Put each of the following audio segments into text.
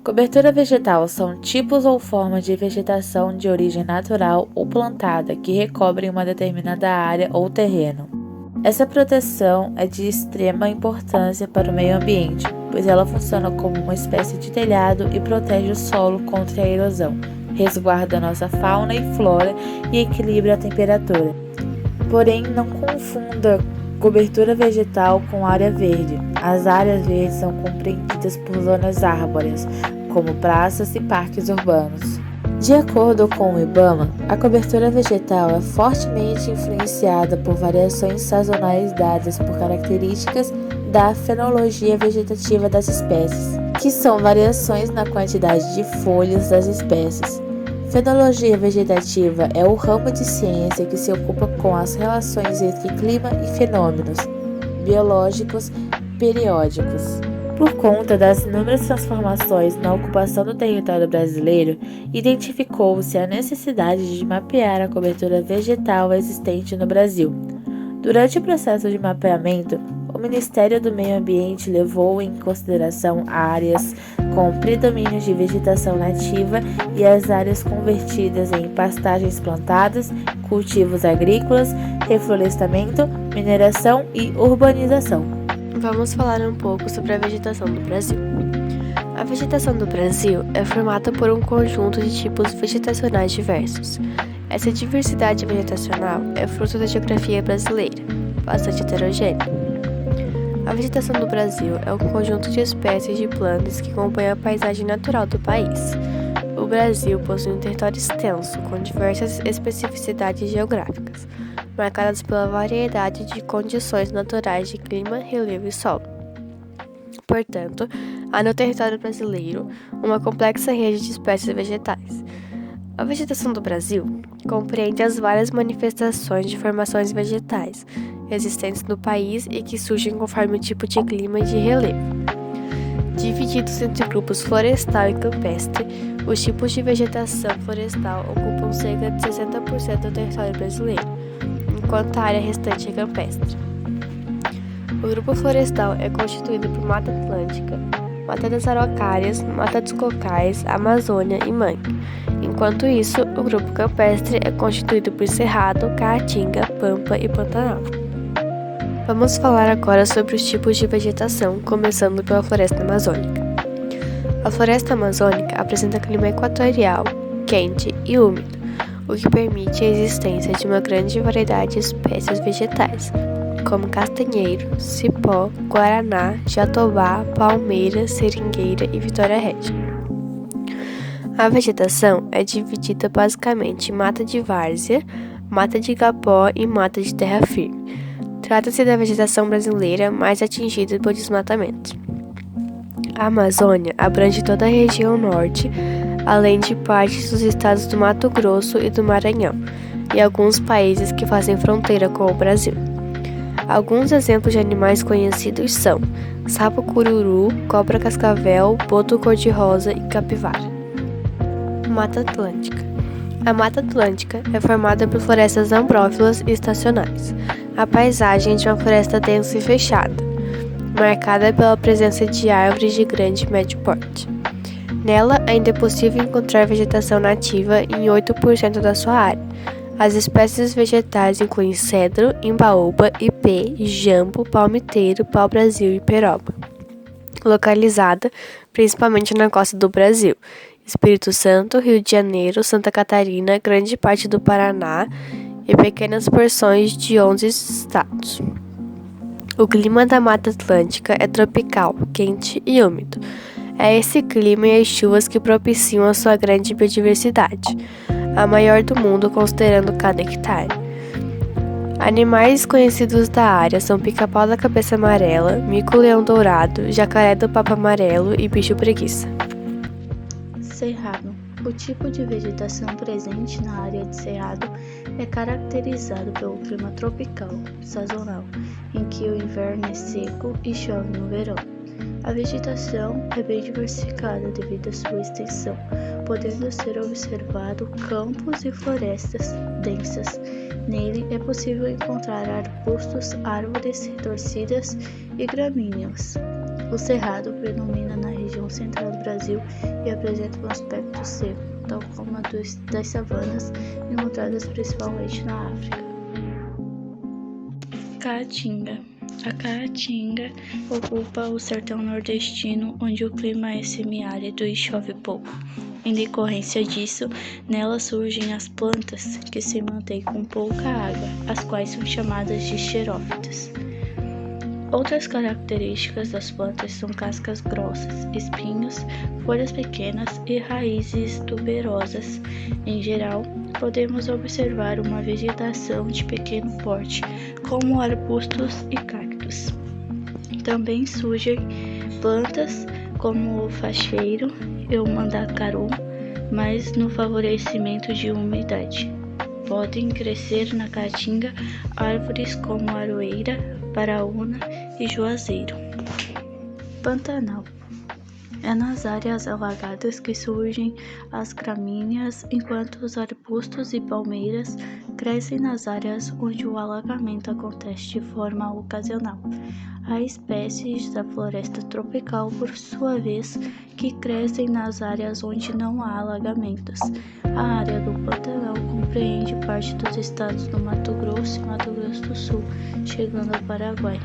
Cobertura vegetal são tipos ou formas de vegetação de origem natural ou plantada que recobrem uma determinada área ou terreno. Essa proteção é de extrema importância para o meio ambiente, pois ela funciona como uma espécie de telhado e protege o solo contra a erosão, resguarda nossa fauna e flora e equilibra a temperatura. Porém, não confunda cobertura vegetal com área verde. As áreas verdes são compreendidas por zonas árboreas, como praças e parques urbanos. De acordo com o IBAMA, a cobertura vegetal é fortemente influenciada por variações sazonais dadas por características da fenologia vegetativa das espécies, que são variações na quantidade de folhas das espécies. Fenologia vegetativa é o ramo de ciência que se ocupa com as relações entre clima e fenômenos biológicos periódicos. Por conta das inúmeras transformações na ocupação do território brasileiro, identificou-se a necessidade de mapear a cobertura vegetal existente no Brasil. Durante o processo de mapeamento, o Ministério do Meio Ambiente levou em consideração áreas com predomínio de vegetação nativa e as áreas convertidas em pastagens plantadas, cultivos agrícolas, reflorestamento, mineração e urbanização. Vamos falar um pouco sobre a vegetação do Brasil. A vegetação do Brasil é formada por um conjunto de tipos vegetacionais diversos. Essa diversidade vegetacional é fruto da geografia brasileira, bastante heterogênea. A vegetação do Brasil é um conjunto de espécies de plantas que compõem a paisagem natural do país. O Brasil possui um território extenso, com diversas especificidades geográficas, marcadas pela variedade de condições naturais de clima, relevo e solo. Portanto, há no território brasileiro uma complexa rede de espécies vegetais. A vegetação do Brasil compreende as várias manifestações de formações vegetais existentes no país e que surgem conforme o tipo de clima e de relevo. Divididos entre grupos florestal e campestre, os tipos de vegetação florestal ocupam cerca de 60% do território brasileiro, enquanto a área restante é campestre. O grupo florestal é constituído por Mata Atlântica, Mata das Araucárias, Mata dos Cocais, Amazônia e Mangue. Enquanto isso, o grupo campestre é constituído por Cerrado, Caatinga, Pampa e Pantanal. Vamos falar agora sobre os tipos de vegetação, começando pela floresta amazônica. A floresta amazônica apresenta clima equatorial, quente e úmido, o que permite a existência de uma grande variedade de espécies vegetais, como castanheiro, cipó, guaraná, jatobá, palmeira, seringueira e vitória régia. A vegetação é dividida basicamente em mata de várzea, mata de igapó e mata de terra firme. Trata-se da vegetação brasileira mais atingida pelo desmatamento. A Amazônia abrange toda a região norte, além de partes dos estados do Mato Grosso e do Maranhão, e alguns países que fazem fronteira com o Brasil. Alguns exemplos de animais conhecidos são sapo-cururu, cobra-cascavel, boto cor-de-rosa e capivara. Mata Atlântica. A Mata Atlântica é formada por florestas ambrófilas e estacionais. A paisagem é de uma floresta densa e fechada, marcada pela presença de árvores de grande e médio porte. Nela, ainda é possível encontrar vegetação nativa em 8% da sua área. As espécies vegetais incluem cedro, imbaúba, ipê, jambo, palmiteiro, pau-brasil e peroba. Localizada principalmente na costa do Brasil, Espírito Santo, Rio de Janeiro, Santa Catarina, grande parte do Paraná e pequenas porções de 11 estados. O clima da Mata Atlântica é tropical, quente e úmido. É esse clima e as chuvas que propiciam a sua grande biodiversidade, a maior do mundo considerando cada hectare. Animais conhecidos da área são pica-pau da cabeça amarela, mico-leão dourado, jacaré do papo amarelo e bicho-preguiça. Cerrado. O tipo de vegetação presente na área de cerrado é caracterizado pelo clima tropical, sazonal, em que o inverno é seco e chove no verão. A vegetação é bem diversificada devido à sua extensão, podendo ser observado campos e florestas densas. Nele é possível encontrar arbustos, árvores retorcidas e gramíneas. O cerrado predomina na região central do Brasil e apresenta um aspecto seco, tal como a das savanas encontradas principalmente na África. Caatinga. A Caatinga ocupa o sertão nordestino, onde o clima é semiárido e chove pouco. Em decorrência disso, nela surgem as plantas que se mantêm com pouca água, as quais são chamadas de xerófitas. Outras características das plantas são cascas grossas, espinhos, folhas pequenas e raízes tuberosas. Em geral, podemos observar uma vegetação de pequeno porte, como arbustos e cactos. Também surgem plantas como o facheiro e o mandacaru, mas no favorecimento de umidade. Podem crescer na caatinga árvores como aroeira, paraúna e juazeiro. Pantanal. É nas áreas alagadas que surgem as gramíneas, enquanto os arbustos e palmeiras crescem nas áreas onde o alagamento acontece de forma ocasional. Há espécies da floresta tropical, por sua vez, que crescem nas áreas onde não há alagamentos. A área do Pantanal compreende parte dos estados do Mato Grosso e Mato Grosso do Sul, chegando ao Paraguai.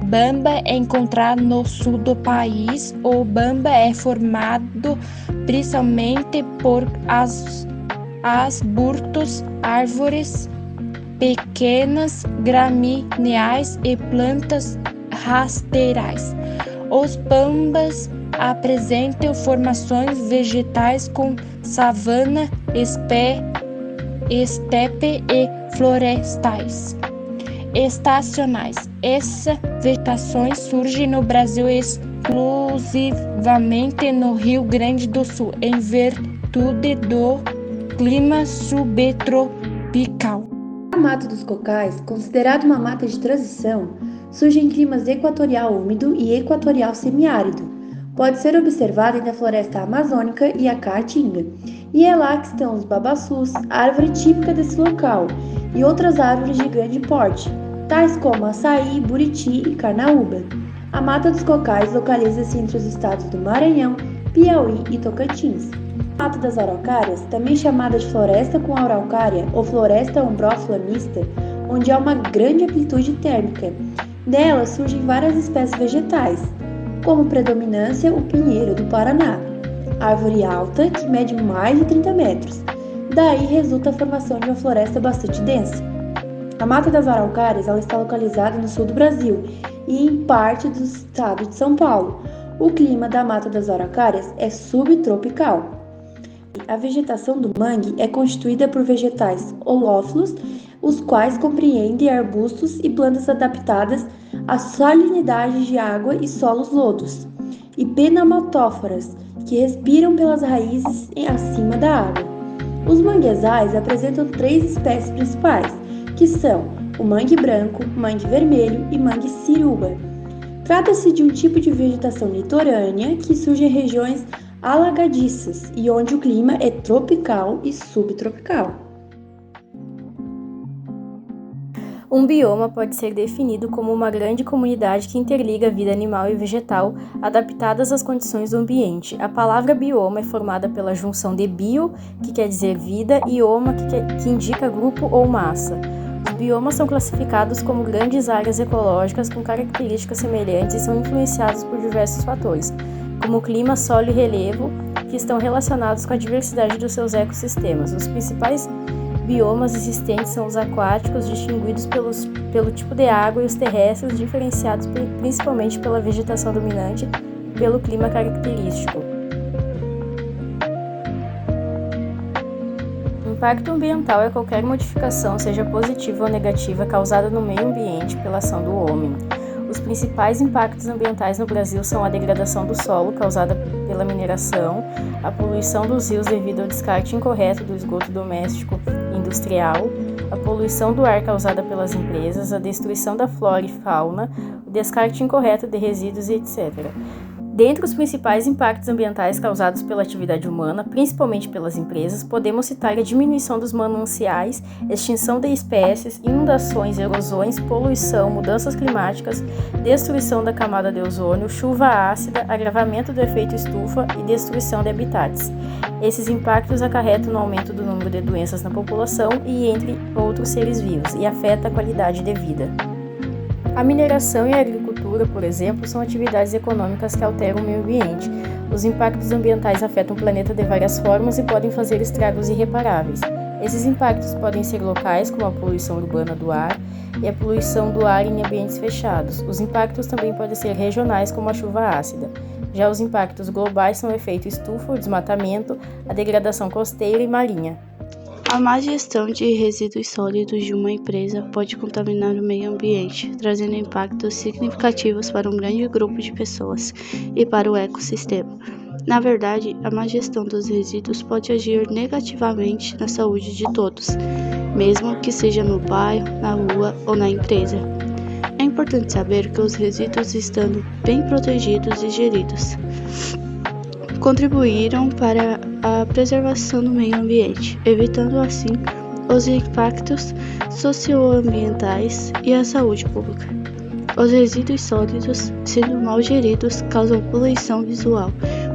Bamba é encontrado no sul do país. O bamba é formado principalmente por arbustos, árvores pequenas, gramíneas e plantas rasteiras. Os bambas apresentam formações vegetais com savana, estepe e florestais estacionais. Essa vegetação surge no Brasil exclusivamente no Rio Grande do Sul, em virtude do clima subtropical. A Mata dos Cocais, considerada uma mata de transição, surge em climas equatorial úmido e equatorial semiárido. Pode ser observada na floresta amazônica e a caatinga, e é lá que estão os babaçus, árvore típica desse local, e outras árvores de grande porte, tais como açaí, buriti e carnaúba. A Mata dos Cocais localiza-se entre os estados do Maranhão, Piauí e Tocantins. A Mata das Araucárias, também chamada de floresta com araucária ou floresta ombrófila mista, onde há uma grande amplitude térmica. Nela surgem várias espécies vegetais, como predominância o pinheiro do Paraná, árvore alta que mede mais de 30 metros. Daí resulta a formação de uma floresta bastante densa. A Mata das Araucárias ela está localizada no sul do Brasil e em parte do estado de São Paulo. O clima da Mata das Araucárias é subtropical. A vegetação do mangue é constituída por vegetais holófilos, os quais compreendem arbustos e plantas adaptadas à salinidade de água e solos lodos, e pneumatóforas, que respiram pelas raízes acima da água. Os manguezais apresentam 3 espécies principais, que são o mangue branco, mangue vermelho e mangue ciruba. Trata-se de um tipo de vegetação litorânea que surge em regiões alagadiças e onde o clima é tropical e subtropical. Um bioma pode ser definido como uma grande comunidade que interliga a vida animal e vegetal, adaptadas às condições do ambiente. A palavra bioma é formada pela junção de bio, que quer dizer vida, e oma, que indica grupo ou massa. Os biomas são classificados como grandes áreas ecológicas com características semelhantes e são influenciados por diversos fatores, como o clima, solo e relevo, que estão relacionados com a diversidade dos seus ecossistemas. Os principais biomas existentes são os aquáticos, distinguidos pelo tipo de água, e os terrestres, diferenciados principalmente pela vegetação dominante e pelo clima característico. O impacto ambiental é qualquer modificação, seja positiva ou negativa, causada no meio ambiente pela ação do homem. Os principais impactos ambientais no Brasil são a degradação do solo, causada pela mineração, a poluição dos rios devido ao descarte incorreto do esgoto doméstico e industrial, a poluição do ar causada pelas empresas, a destruição da flora e fauna, o descarte incorreto de resíduos e etc. Dentre os principais impactos ambientais causados pela atividade humana, principalmente pelas empresas, podemos citar a diminuição dos mananciais, extinção de espécies, inundações, erosões, poluição, mudanças climáticas, destruição da camada de ozônio, chuva ácida, agravamento do efeito estufa e destruição de habitats. Esses impactos acarretam no aumento do número de doenças na população e entre outros seres vivos e afetam a qualidade de vida. A mineração e a agricultura, por exemplo, são atividades econômicas que alteram o meio ambiente. Os impactos ambientais afetam o planeta de várias formas e podem fazer estragos irreparáveis. Esses impactos podem ser locais, como a poluição urbana do ar e a poluição do ar em ambientes fechados. Os impactos também podem ser regionais, como a chuva ácida. Já os impactos globais são o efeito estufa, o desmatamento, a degradação costeira e marinha. A má gestão de resíduos sólidos de uma empresa pode contaminar o meio ambiente, trazendo impactos significativos para um grande grupo de pessoas e para o ecossistema. Na verdade, a má gestão dos resíduos pode agir negativamente na saúde de todos, mesmo que seja no bairro, na rua ou na empresa. É importante saber que os resíduos, estando bem protegidos e geridos, contribuíram para a preservação do meio ambiente, evitando assim os impactos socioambientais e a saúde pública. Os resíduos sólidos, sendo mal geridos, causam poluição visual,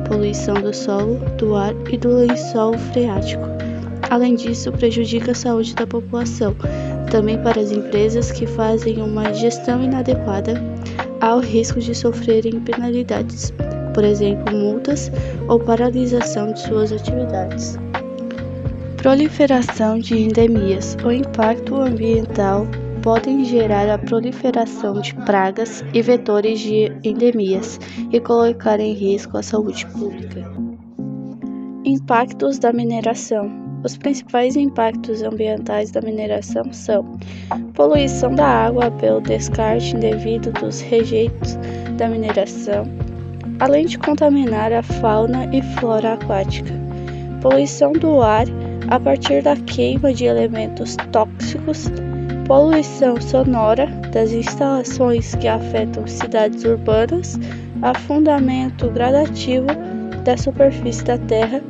poluição do solo, do ar e do lençol freático. Além disso, prejudica a saúde da população. Também para as empresas que fazem uma gestão inadequada, há o risco de sofrerem penalidades, por exemplo, multas ou paralisação de suas atividades. Proliferação de endemias. O impacto ambiental podem gerar a proliferação de pragas e vetores de endemias e colocar em risco a saúde pública. Impactos da mineração. Os principais impactos ambientais da mineração são poluição da água pelo descarte indevido dos rejeitos da mineração, além de contaminar a fauna e flora aquática. Poluição do ar a partir da queima de elementos tóxicos, poluição sonora das instalações que afetam cidades urbanas, afundamento gradativo da superfície da terra,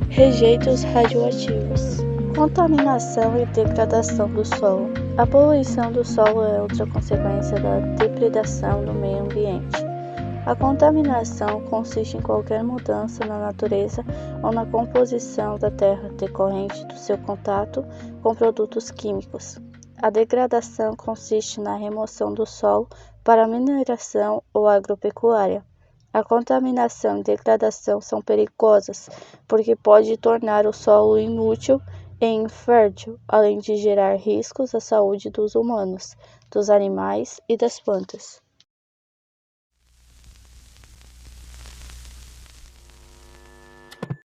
rejeitos radioativos. Contaminação e degradação do solo. A poluição do solo é outra consequência da depredação do meio ambiente. A contaminação consiste em qualquer mudança na natureza ou na composição da terra decorrente do seu contato com produtos químicos. A degradação consiste na remoção do solo para mineração ou agropecuária. A contaminação e degradação são perigosas porque pode tornar o solo inútil e infértil, além de gerar riscos à saúde dos humanos, dos animais e das plantas.